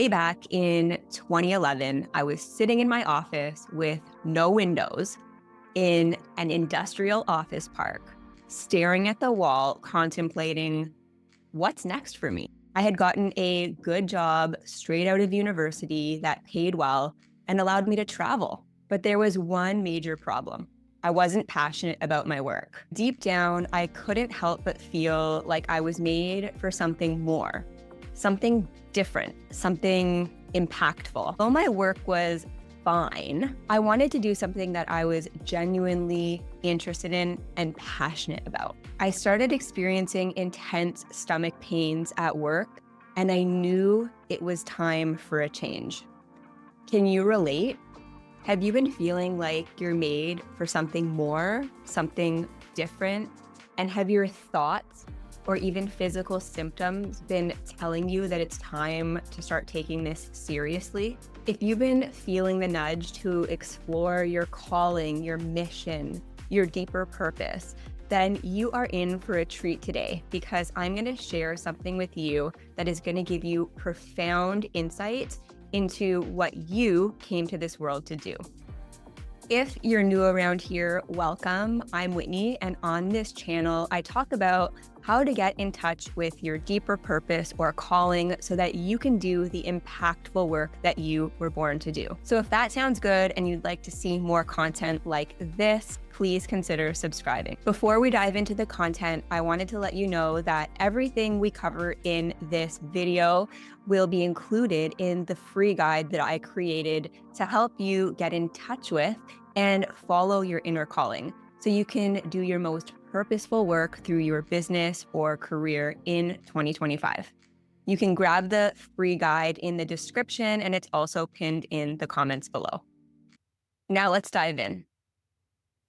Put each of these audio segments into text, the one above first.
Way back in 2011, I was sitting in my office with no windows in an industrial office park, staring at the wall, contemplating what's next for me. I had gotten a good job straight out of university that paid well and allowed me to travel. But there was one major problem. I wasn't passionate about my work. Deep down, I couldn't help but feel like I was made for something more, something different, something impactful. Though my work was fine, I wanted to do something that I was genuinely interested in and passionate about. I started experiencing intense stomach pains at work, and I knew it was time for a change. Can you relate? Have you been feeling like you're made for something more, something different? And have your thoughts or even physical symptoms been telling you that it's time to start taking this seriously? If you've been feeling the nudge to explore your calling, your mission, your deeper purpose, then you are in for a treat today, because I'm going to share something with you that is going to give you profound insight into what you came to this world to do. If you're new around here, welcome. I'm Whitney, and on this channel, I talk about how to get in touch with your deeper purpose or calling so that you can do the impactful work that you were born to do. So if that sounds good and you'd like to see more content like this, please consider subscribing. Before we dive into the content, I wanted to let you know that everything we cover in this video will be included in the free guide that I created to help you get in touch with and follow your inner calling so you can do your most purposeful work through your business or career in 2025. You can grab the free guide in the description, and it's also pinned in the comments below. Now let's dive in.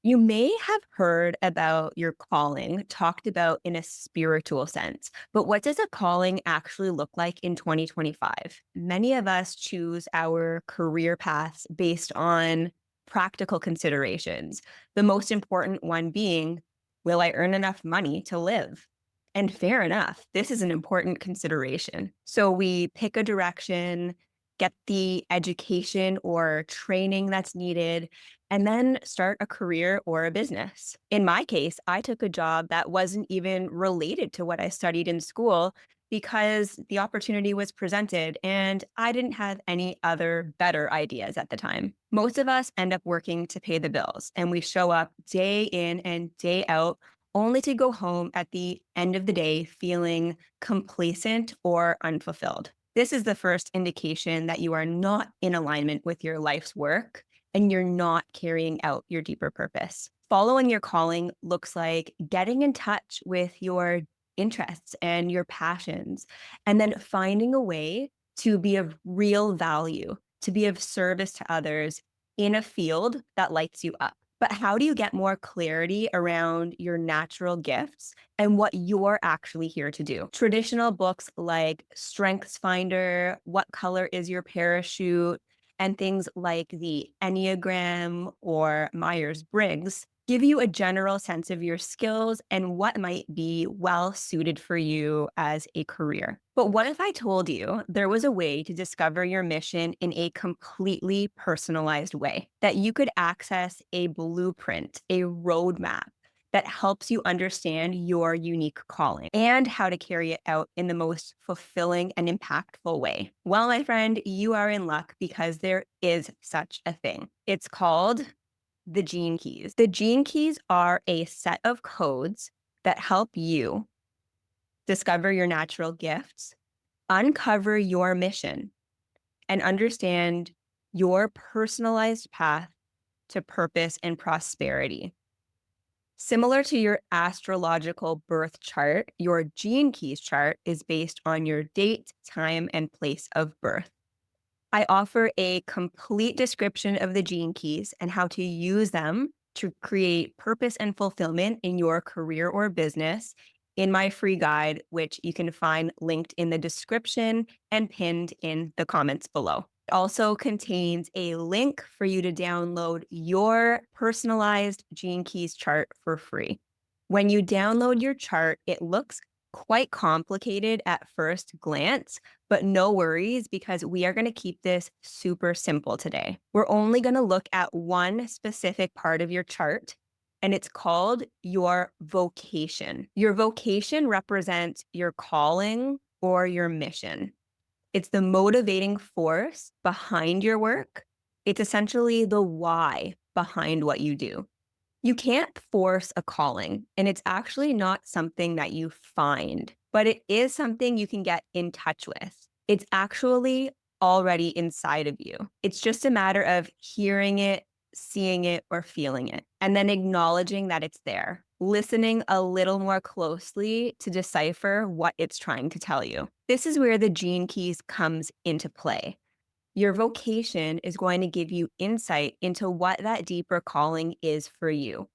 You may have heard about your calling talked about in a spiritual sense, but what does a calling actually look like in 2025? Many of us choose our career paths based on practical considerations, the most important one being, will I earn enough money to live? And fair enough, this is an important consideration. So we pick a direction, get the education or training that's needed, and then start a career or a business. In my case, I took a job that wasn't even related to what I studied in school because the opportunity was presented and I didn't have any other better ideas at the time. Most of us end up working to pay the bills, and we show up day in and day out only to go home at the end of the day feeling complacent or unfulfilled. This is the first indication that you are not in alignment with your life's work and you're not carrying out your deeper purpose. Following your calling looks like getting in touch with your interests and your passions, and then finding a way to be of real value, to be of service to others in a field that lights you up. But how do you get more clarity around your natural gifts and what you're actually here to do? Traditional books like Strengths Finder, What Color is Your Parachute, and things like the Enneagram or Myers-Briggs give you a general sense of your skills and what might be well suited for you as a career. But what if I told you there was a way to discover your mission in a completely personalized way, that you could access a blueprint, a roadmap that helps you understand your unique calling and how to carry it out in the most fulfilling and impactful way? Well, my friend, you are in luck, because there is such a thing. It's called the Gene Keys. The Gene Keys are a set of codes that help you discover your natural gifts, uncover your mission, and understand your personalized path to purpose and prosperity. Similar to your astrological birth chart, your Gene Keys chart is based on your date, time, and place of birth. I offer a complete description of the Gene Keys and how to use them to create purpose and fulfillment in your career or business in my free guide, which you can find linked in the description and pinned in the comments below. It also contains a link for you to download your personalized Gene Keys chart for free. When you download your chart, it looks quite complicated at first glance, but no worries because we are going to keep this super simple today. We're only going to look at one specific part of your chart, and it's called your vocation. Your vocation represents your calling or your mission. It's the motivating force behind your work. It's essentially the why behind what you do. You can't force a calling, and it's actually not something that you find, but it is something you can get in touch with. It's actually already inside of you. It's just a matter of hearing it, seeing it, or feeling it, and then acknowledging that it's there, listening a little more closely to decipher what it's trying to tell you. This is where the gene keys comes into play. Your vocation is going to give you insight into what that deeper calling is for you.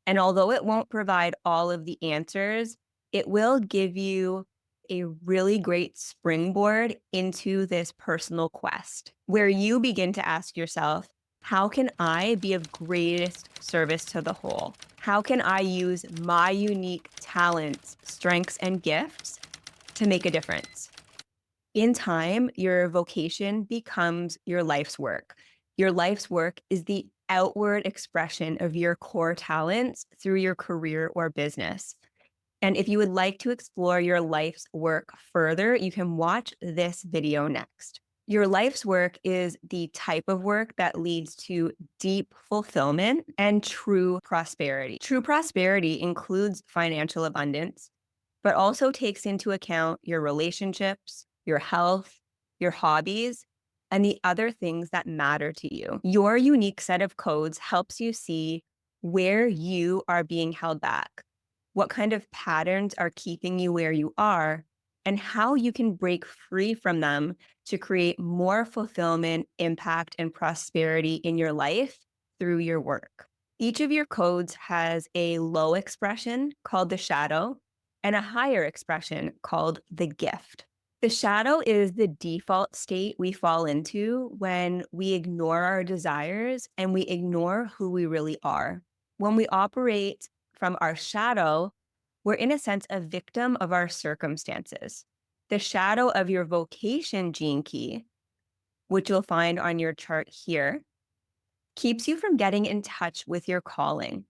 And although it won't provide all of the answers, it will give you a really great springboard into this personal quest where you begin to ask yourself, how can I be of greatest service to the whole? How can I use my unique talents, strengths, and gifts to make a difference? In time, your vocation becomes your life's work. Your life's work is the outward expression of your core talents through your career or business. And if you would like to explore your life's work further, you can watch this video next. Your life's work is the type of work that leads to deep fulfillment and true prosperity. True prosperity includes financial abundance, but also takes into account your relationships, your health, your hobbies, and the other things that matter to you. Your unique set of codes helps you see where you are being held back, what kind of patterns are keeping you where you are, and how you can break free from them to create more fulfillment, impact, and prosperity in your life through your work. Each of your codes has a low expression called the shadow and a higher expression called the gift. The shadow is the default state we fall into when we ignore our desires and we ignore who we really are. When we operate from our shadow, we're in a sense a victim of our circumstances. The shadow of your vocation gene key, which you'll find on your chart here, keeps you from getting in touch with your calling.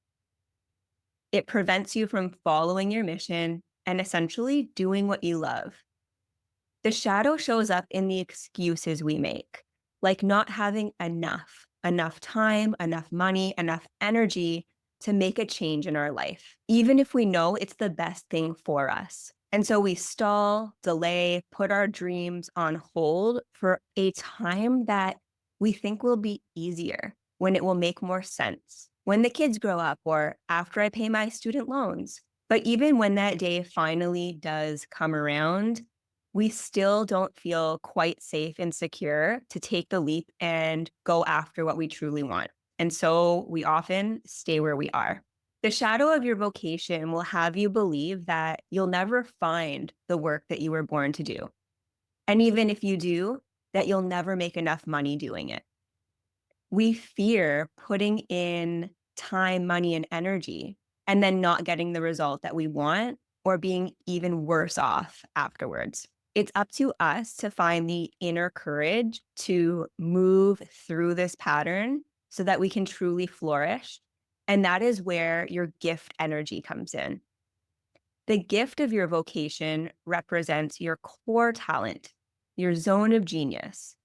It prevents you from following your mission and essentially doing what you love. The shadow shows up in the excuses we make, like not having enough time, enough money, enough energy to make a change in our life, even if we know it's the best thing for us. And so we stall, delay, put our dreams on hold for a time that we think will be easier, when it will make more sense, when the kids grow up, or after I pay my student loans. But even when that day finally does come around, we still don't feel quite safe and secure to take the leap and go after what we truly want. And so we often stay where we are. The shadow of your vocation will have you believe that you'll never find the work that you were born to do. And even if you do, that you'll never make enough money doing it. We fear putting in time, money, and energy and then not getting the result that we want or being even worse off afterwards. It's up to us to find the inner courage to move through this pattern so that we can truly flourish. And that is where your gift energy comes in. The gift of your vocation represents your core talent, your zone of genius.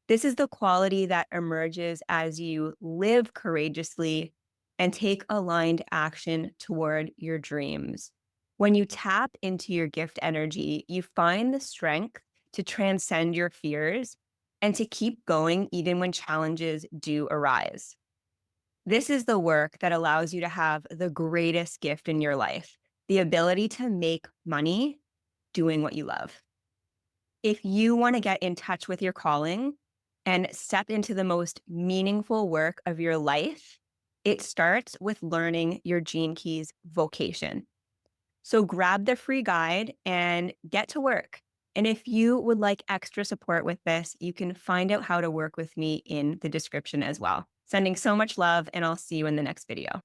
This is the quality that emerges as you live courageously and take aligned action toward your dreams. When you tap into your gift energy, you find the strength to transcend your fears and to keep going even when challenges do arise. This is the work that allows you to have the greatest gift in your life, the ability to make money doing what you love. If you want to get in touch with your calling and step into the most meaningful work of your life, it starts with learning your Gene Keys vocation. So grab the free guide and get to work. And if you would like extra support with this, you can find out how to work with me in the description as well. Sending so much love, and I'll see you in the next video.